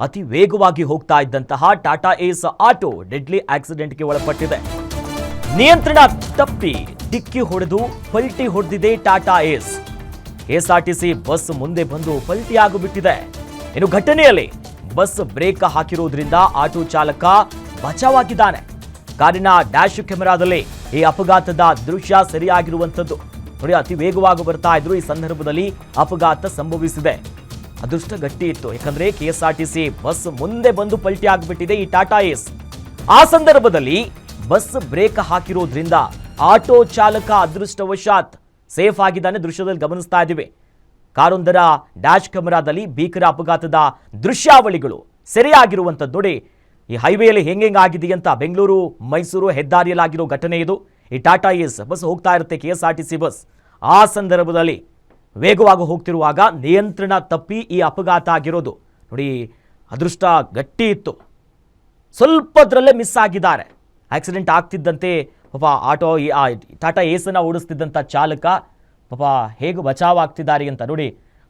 ಅತಿ ವೇಗವಾಗಿ ಹೋಗ್ತಾ ಇದ್ದಂತಹ ಟಾಟಾ ಏಸ್ ಆಟೋ ಡೆಡ್ಲಿ ಆಕ್ಸಿಡೆಂಟ್ಗೆ ಒಳಪಟ್ಟಿದೆ. ನಿಯಂತ್ರಣ ತಪ್ಪಿ ಡಿಕ್ಕಿ ಹೊಡೆದು ಪಲ್ಟಿ ಹೊಡೆದಿದೆ ಟಾಟಾ ಏಸ್. ಕೆಎಸ್ಆರ್ಟಿಸಿ ಬಸ್ ಮುಂದೆ ಬಂದು ಪಲ್ಟಿಯಾಗಿಬಿಟ್ಟಿದೆ. ಇನ್ನು ಘಟನೆಯಲ್ಲಿ ಬಸ್ ಬ್ರೇಕ್ ಹಾಕಿರೋದ್ರಿಂದ ಆಟೋ ಚಾಲಕ ಬಚಾವಾಗಿದ್ದಾನೆ. ಕಾರಿನ ಡ್ಯಾಶ್ ಕ್ಯಾಮೆರಾದಲ್ಲಿ ಈ ಅಪಘಾತದ ದೃಶ್ಯ ಸೆರೆಯಾಗಿರುವಂಥದ್ದು ನೋಡಿ. ಅತಿ ವೇಗವಾಗಿ ಬರ್ತಾ ಇದ್ರು. ಈ ಸಂದರ್ಭದಲ್ಲಿ ಅಪಘಾತ ಸಂಭವಿಸಿದೆ. ಅದೃಷ್ಟ ಗಟ್ಟಿ ಇತ್ತು, ಯಾಕಂದ್ರೆ ಕೆಎಸ್ಆರ್ಟಿಸಿ ಬಸ್ ಮುಂದೆ ಬಂದು ಪಲ್ಟಿ ಆಗಿಬಿಟ್ಟಿದೆ ಈ ಟಾಟಾ ಏಸ್. ಆ ಸಂದರ್ಭದಲ್ಲಿ ಬಸ್ ಬ್ರೇಕ್ ಹಾಕಿರೋದ್ರಿಂದ ಆಟೋ ಚಾಲಕ ಅದೃಷ್ಟವಶಾತ್ ಸೇಫ್ ಆಗಿದ್ದಾನೆ. ದೃಶ್ಯದಲ್ಲಿ ಗಮನಿಸ್ತಾ ಇದ್ದೀವಿ. ಕಾರೊಂದರ ಡ್ಯಾಶ್ ಕ್ಯಾಮೆರಾದಲ್ಲಿ ಭೀಕರ ಅಪಘಾತದ ದೃಶ್ಯಾವಳಿಗಳು ಸೆರೆಯಾಗಿರುವಂಥದ್ದು ನೋಡಿ. ಈ ಹೈವೇಯಲ್ಲಿ ಹೆಂಗಾಗಿದೆ ಅಂತ ಬೆಂಗಳೂರು ಮೈಸೂರು ಹೆದ್ದಾರಿಯಲ್ಲಿ ಆಗಿರೋ ಘಟನೆ ಇದು. ಈ ಟಾಟಾ ಏಸ್ ಬಸ್ ಹೋಗ್ತಾ ಇರುತ್ತೆ, ಕೆಎಸ್ಆರ್ಟಿಸಿ ಬಸ್. ಆ ಸಂದರ್ಭದಲ್ಲಿ ವೇಗವಾಗಿ ಹೋಗ್ತಿರುವಾಗ ನಿಯಂತ್ರಣ ತಪ್ಪಿ ಈ ಅಪಘಾತ ಆಗಿರೋದು ನೋಡಿ. ಅದೃಷ್ಟ ಗಟ್ಟಿ ಇತ್ತು, ಸ್ವಲ್ಪದ್ರಲ್ಲೇ ಮಿಸ್ ಆಗಿದ್ದಾರೆ. ಆಕ್ಸಿಡೆಂಟ್ ಆಗ್ತಿದ್ದಂತೆ ಪಾಪ ಟಾಟಾ ಏಸನ್ನು ಓಡಿಸ್ತಿದ್ದಂಥ ಚಾಲಕ ಪಾಪ ಹೇಗೆ ಬಚಾವಾಗ್ತಿದ್ದಾರೆ ಅಂತ ನೋಡಿ.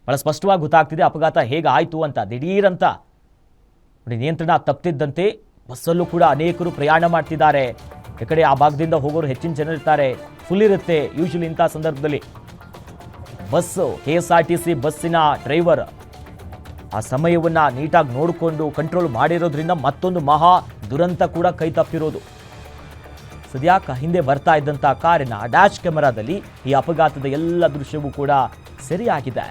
ಭಾಳ ಸ್ಪಷ್ಟವಾಗಿ ಗೊತ್ತಾಗ್ತಿದೆ ಅಪಘಾತ ಹೇಗೆ ಆಯಿತು ಅಂತ. ದಿಢೀರಂತ ನೋಡಿ, ನಿಯಂತ್ರಣ ತಪ್ಪಿದ್ದಂತೆ ಬಸ್ಸಲ್ಲೂ ಕೂಡ ಅನೇಕರು ಪ್ರಯಾಣ ಮಾಡ್ತಿದ್ದಾರೆ. ಈ ಕಡೆ ಆ ಭಾಗದಿಂದ ಹೋಗೋರು ಹೆಚ್ಚಿನ ಜನರಿರ್ತಾರೆ, ಫುಲ್ ಇರುತ್ತೆ ಯೂಶಲಿ ಇಂಥ ಸಂದರ್ಭದಲ್ಲಿ. ಬಸ್ಸು ಕೆಎಸ್ಆರ್ಟಿಸಿ ಬಸ್ಸಿನ ಡ್ರೈವರ್ ಆ ಸಮಯವನ್ನು ನೀಟಾಗಿ ನೋಡಿಕೊಂಡು ಕಂಟ್ರೋಲ್ ಮಾಡಿರೋದ್ರಿಂದ ಮತ್ತೊಂದು ಮಹಾ ದುರಂತ ಕೂಡ ಕೈ ತಪ್ಪಿರೋದು. ಸದ್ಯಾಕ ಹಿಂದೆ ಬರ್ತಾ ಇದ್ದಂಥ ಕಾರಿನ ಡ್ಯಾಶ್ ಕ್ಯಾಮೆರಾದಲ್ಲಿ ಈ ಅಪಘಾತದ ಎಲ್ಲ ದೃಶ್ಯವೂ ಕೂಡ ಸೆರೆಯಾಗಿದೆ.